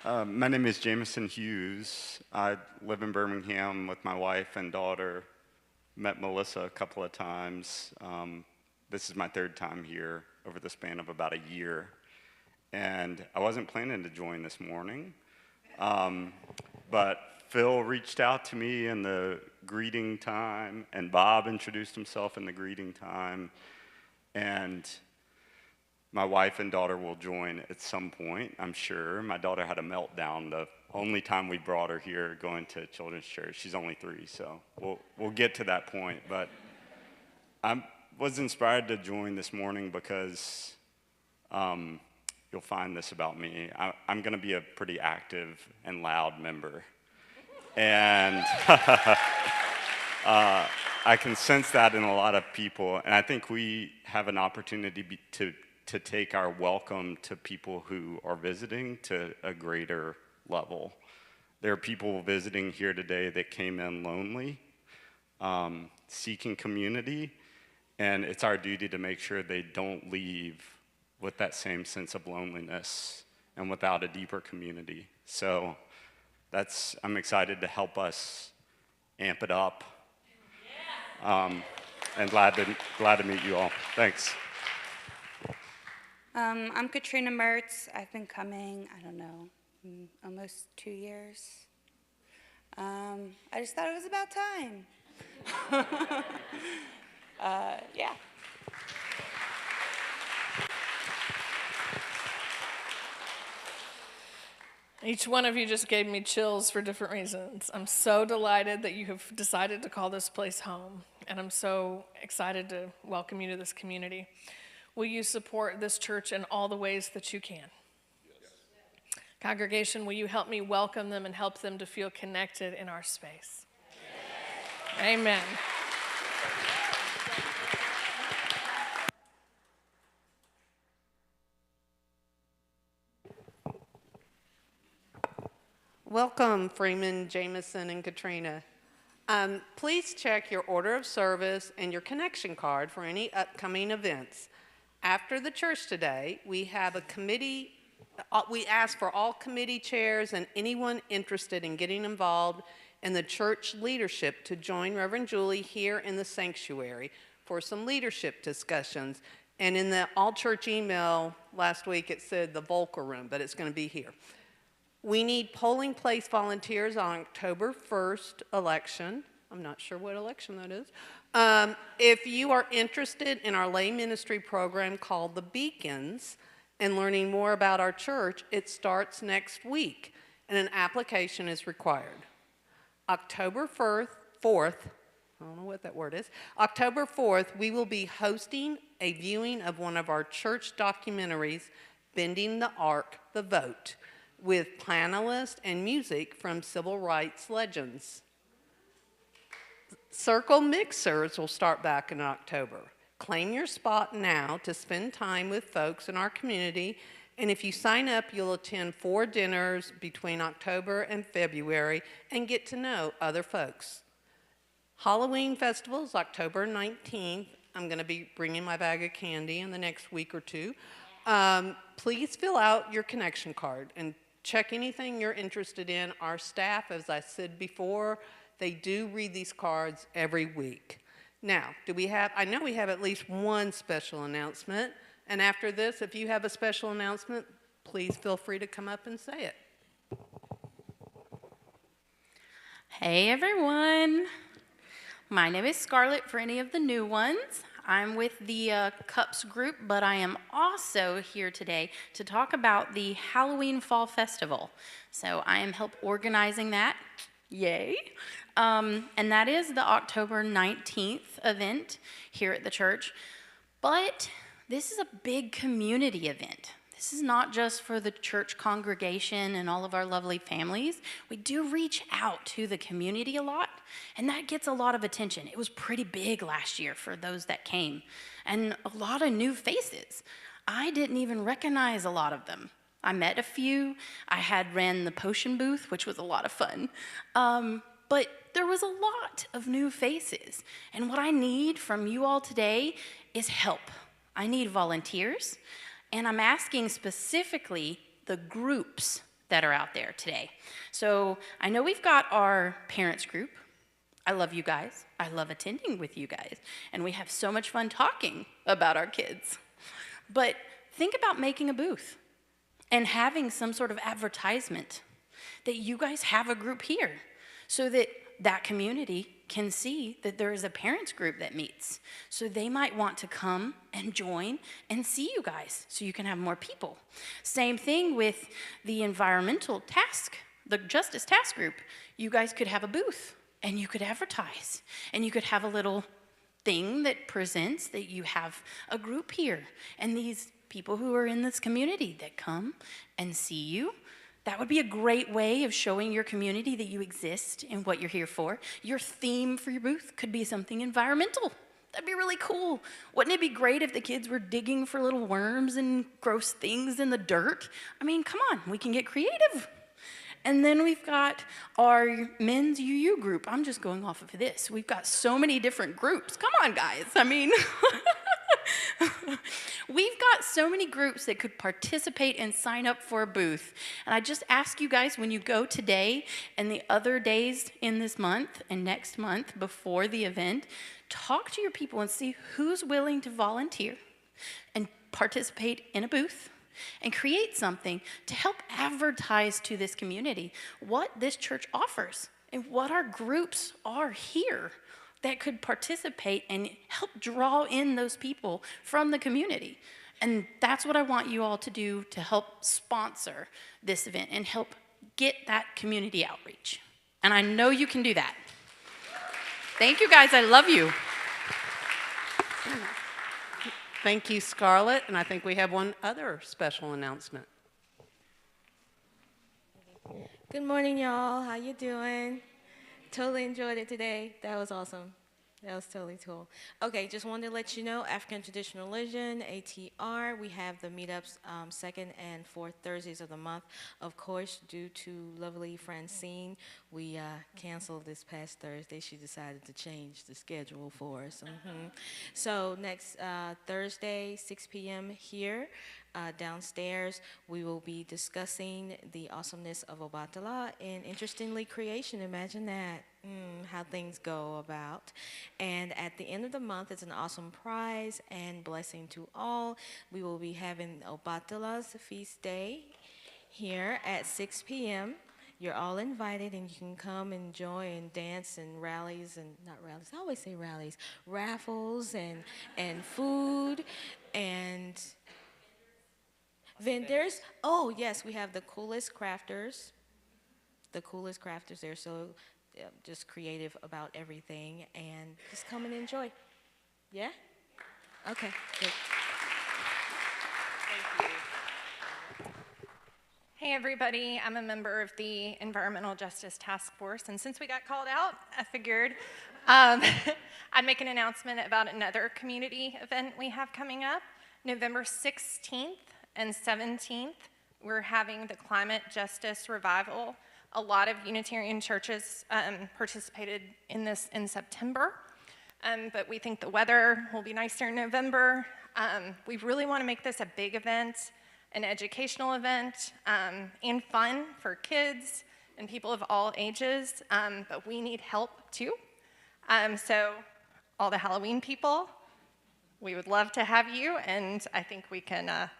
My name is Jameson Hughes. I live in Birmingham with my wife and daughter. Met Melissa a couple of times. This is my third time here over the span of about a year. And I wasn't planning to join this morning, but Phil reached out to me in the greeting time, and Bob introduced himself in the greeting time, and my wife and daughter will join at some point, I'm sure. My daughter had a meltdown the only time we brought her here going to children's church. She's only 3, so we'll get to that point. But I was inspired to join this morning because you'll find this about me. I'm going to be a pretty active and loud member. And I can sense that in a lot of people. And I think we have an opportunity to take our welcome to people who are visiting to a greater level. There are people visiting here today that came in lonely, seeking community, and it's our duty to make sure they don't leave with that same sense of loneliness and without a deeper community. So I'm excited to help us amp it up. And glad to meet you all. Thanks. I'm Katrina Mertz. I've been coming, I don't know, almost 2 years. I just thought it was about time. Yeah. Each one of you just gave me chills for different reasons. I'm so delighted that you have decided to call this place home, and I'm so excited to welcome you to this community. Will you support this church in all the ways that you can? Yes. Congregation, will you help me welcome them and help them to feel connected in our space? Yes. Amen. Welcome, Freeman, Jameson, and Katrina. Please check your order of service and your connection card for any upcoming events. After the church today, we have a committee. We ask for all committee chairs and anyone interested in getting involved in the church leadership to join Reverend Julie here in the sanctuary for some leadership discussions. And in the all-church email last week, it said the Volker room, but it's going to be here. We need polling place volunteers on October 1st election. I'm not sure what election that is. If you are interested in our lay ministry program called The Beacons and learning more about our church, it starts next week, and an application is required. October 4th, I don't know what that word is. October 4th, we will be hosting a viewing of one of our church documentaries, Bending the Arc, The Vote, with panelists and music from civil rights legends. Circle Mixers will start back in October. Claim your spot now to spend time with folks in our community, and if you sign up, you'll attend 4 dinners between October and February and get to know other folks. Halloween Festival is October 19th. I'm going to be bringing my bag of candy in the next week or 2. Please fill out your connection card and check anything you're interested in. Our staff, as I said before, they do read these cards every week. Now, I know we have at least one special announcement, and after this, if you have a special announcement, please feel free to come up and say it. Hey everyone, my name is Scarlett for any of the new ones. I'm with the Cups group, but I am also here today to talk about the Halloween Fall Festival. So I am help organizing that, yay. And that is the October 19th event here at the church. But this is a big community event. This is not just for the church congregation and all of our lovely families. We do reach out to the community a lot, and that gets a lot of attention. It was pretty big last year for those that came, and a lot of new faces. I didn't even recognize a lot of them. I met a few. I had ran the potion booth, which was a lot of fun. But there was a lot of new faces. And what I need from you all today is help. I need volunteers. And I'm asking specifically the groups that are out there today. So I know we've got our parents group. I love you guys. I love attending with you guys. And we have so much fun talking about our kids. But think about making a booth and having some sort of advertisement that you guys have a group here so that that community can see that there is a parents group that meets. So they might want to come and join and see you guys so you can have more people. Same thing with the environmental task, the justice task group. You guys could have a booth and you could advertise and you could have a little thing that presents that you have a group here and these people who are in this community that come and see you. That would be a great way of showing your community that you exist and what you're here for. Your theme for your booth could be something environmental. That'd be really cool. Wouldn't it be great if the kids were digging for little worms and gross things in the dirt? I mean, come on, we can get creative. And then we've got our men's UU group. I'm just going off of this. We've got so many different groups. Come on, guys. I mean, we've got so many groups that could participate and sign up for a booth. And I just ask you guys, when you go today and the other days in this month and next month before the event, talk to your people and see who's willing to volunteer and participate in a booth and create something to help advertise to this community what this church offers and what our groups are here that could participate and help draw in those people from the community. And that's what I want you all to do to help sponsor this event and help get that community outreach. And I know you can do that. Thank you, guys. I love you. Thank you, Scarlett. And I think we have one other special announcement. Good morning, y'all. How you doing? Totally enjoyed it today. That was awesome. That was totally cool. Okay, just wanted to let you know, African Traditional Religion, ATR, we have the meetups second and fourth Thursdays of the month. Of course, due to lovely Francine, we canceled this past Thursday. She decided to change the schedule for us. So next Thursday, 6 p.m. here. Downstairs, we will be discussing the awesomeness of Obatala and, interestingly, creation. Imagine that, how things go about. And at the end of the month, it's an awesome prize and blessing to all. We will be having Obatala's feast day here at 6 p.m. You're all invited, and you can come and enjoy and dance and rallies, and not rallies, I always say rallies, raffles and food and vendors. Oh, yes, we have the coolest crafters. The coolest crafters. They're so just creative about everything. And just come and enjoy. Yeah? Okay, good. Thank you. Hey everybody, I'm a member of the Environmental Justice Task Force, and since we got called out, I figured I'd make an announcement about another community event we have coming up. November 16th and 17th, we're having the Climate Justice Revival. A lot of Unitarian churches participated in this in September, but we think the weather will be nicer in November. We really want to make this a big event, an educational event, and fun for kids and people of all ages, but we need help too. So all the Halloween people, we would love to have you, and I think we can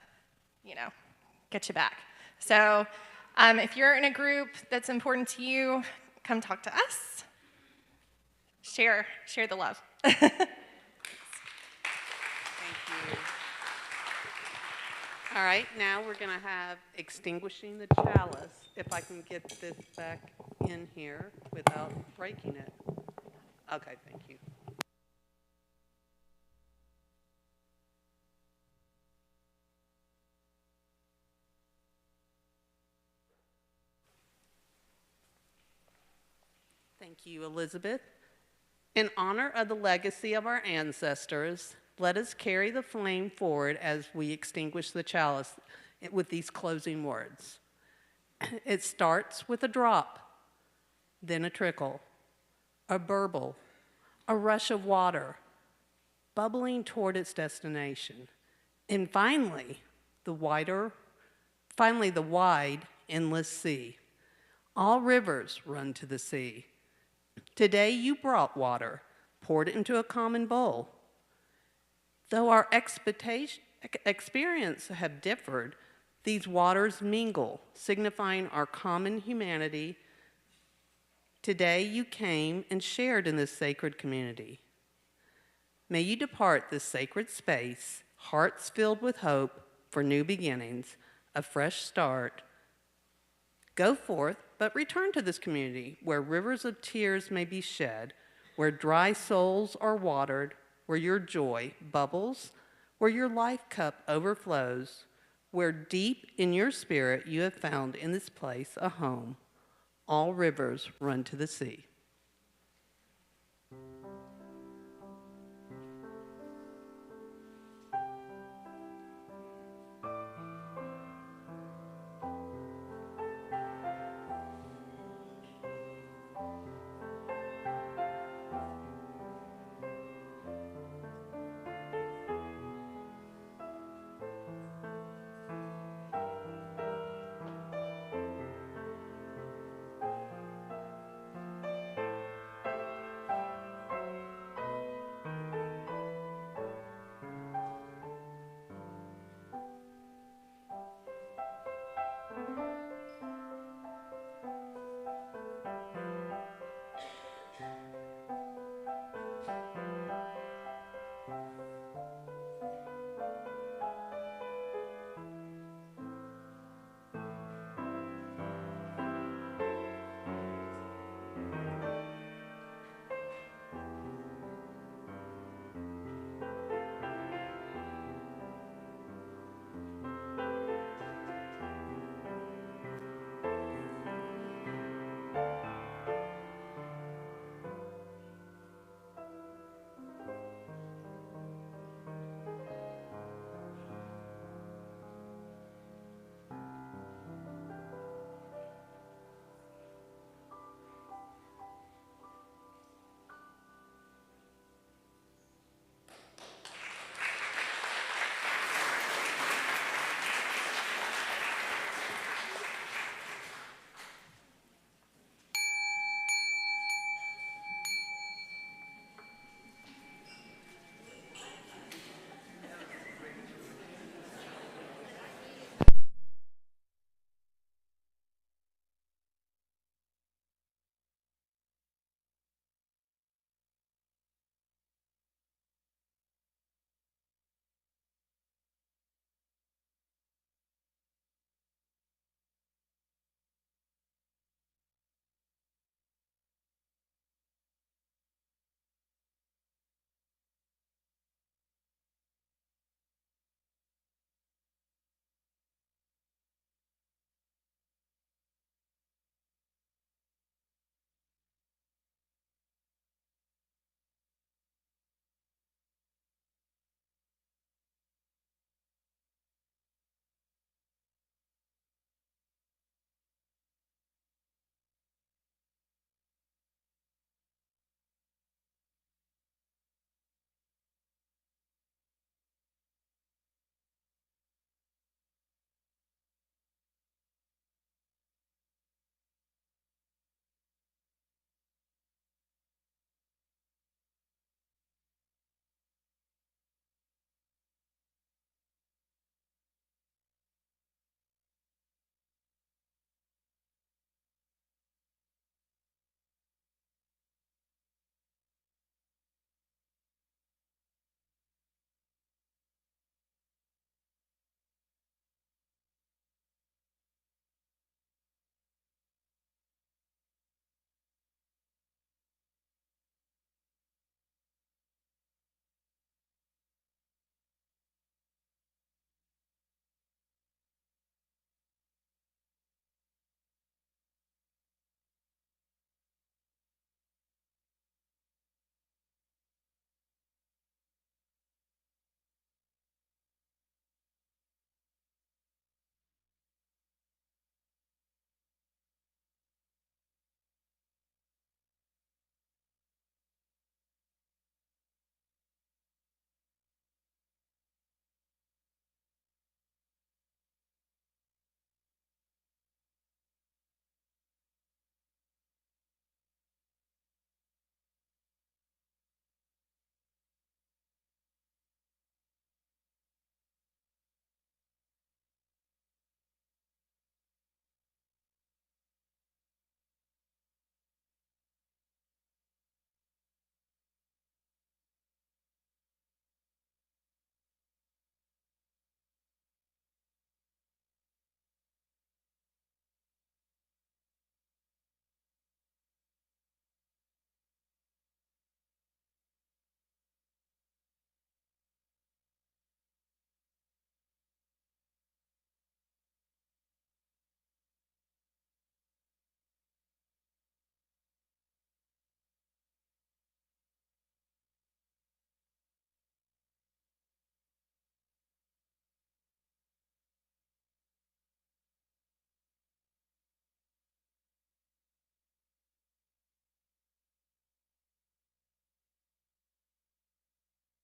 get you back. So if you're in a group that's important to you, come talk to us. Share the love. Thank you. All right, now we're going to have extinguishing the chalice, if I can get this back in here without breaking it. Okay, thank you. Thank you, Elizabeth. In honor of the legacy of our ancestors, let us carry the flame forward as we extinguish the chalice with these closing words. It starts with a drop, then a trickle, a burble, a rush of water, bubbling toward its destination. And finally, the wide, endless sea. All rivers run to the sea. Today you brought water, poured it into a common bowl. Though our experience have differed, these waters mingle, signifying our common humanity. Today you came and shared in this sacred community. May you depart this sacred space, hearts filled with hope for new beginnings, a fresh start. Go forth, but return to this community where rivers of tears may be shed, where dry souls are watered, where your joy bubbles, where your life cup overflows, where deep in your spirit you have found in this place a home. All rivers run to the sea.